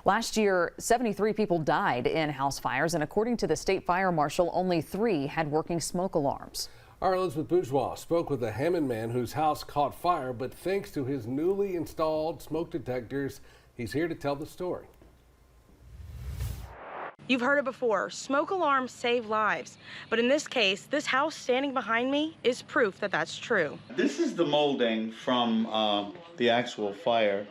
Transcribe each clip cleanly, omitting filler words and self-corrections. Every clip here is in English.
Last year, 73 people died in house fires, and according to the State Fire Marshal, only 3 had working smoke alarms. Our Elizabeth Bourgeois spoke with a Hammond man whose house caught fire, but thanks to his newly installed smoke detectors, he's here to tell the story. You've heard it before, smoke alarms save lives. But in this case, this house standing behind me is proof that that's true. This is the molding from the actual fire.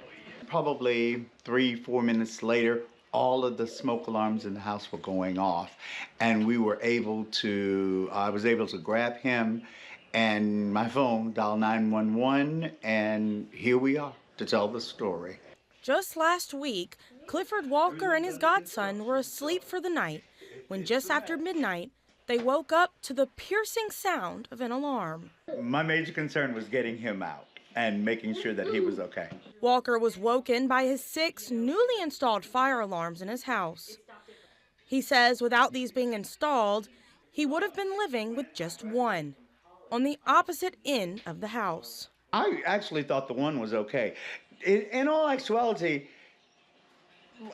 Probably 3-4 minutes later, all of the smoke alarms in the house were going off. And I was able to grab him and my phone, dial 911, and here we are to tell the story. Just last week, Clifford Walker and his godson were asleep for the night when just after midnight, they woke up to the piercing sound of an alarm. My major concern was getting him out and making sure that he was okay. Walker was woken by his 6 newly installed fire alarms in his house. He says without these being installed, he would have been living with just one on the opposite end of the house. I actually thought the one was okay. In all actuality,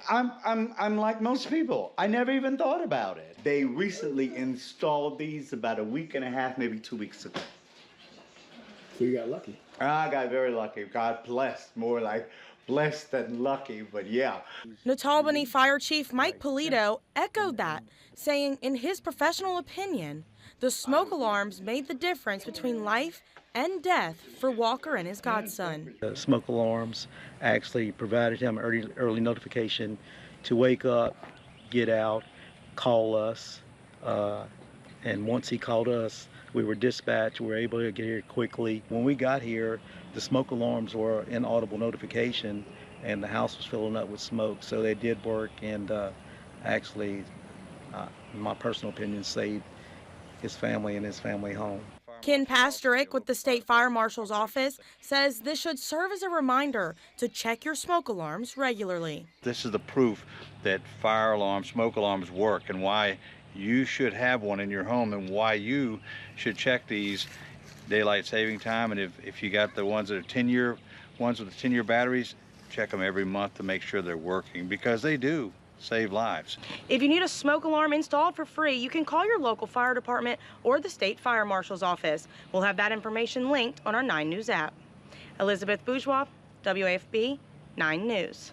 I'm like most people. I never even thought about it. They recently installed these about a week and a half, maybe 2 weeks ago. So you got lucky. I got very lucky. God blessed, more like blessed than lucky, but yeah. Nottawabunnie Fire Chief Mike Polito echoed that, saying in his professional opinion, the smoke alarms made the difference between life and death for Walker and his godson. The smoke alarms actually provided him early notification to wake up, get out, call us, and once he called us, we were dispatched. We were able to get here quickly. When we got here, the smoke alarms were inaudible notification, and the house was filling up with smoke, so they did work, and actually, in my personal opinion, saved his family and his family home. Ken Pastorick with the State Fire Marshal's office says this should serve as a reminder to check your smoke alarms regularly. This is the proof that fire alarms, smoke alarms work, and why you should have one in your home, and why you should check these daylight saving time. And if you got the ones that are 10-year ones with the 10-year batteries, check them every month to make sure they're working, because they do save lives. If you need a smoke alarm installed for free, you can call your local fire department or the State Fire Marshal's office. We'll have that information linked on our 9 News app. Elizabeth Bourgeois, WAFB 9 News.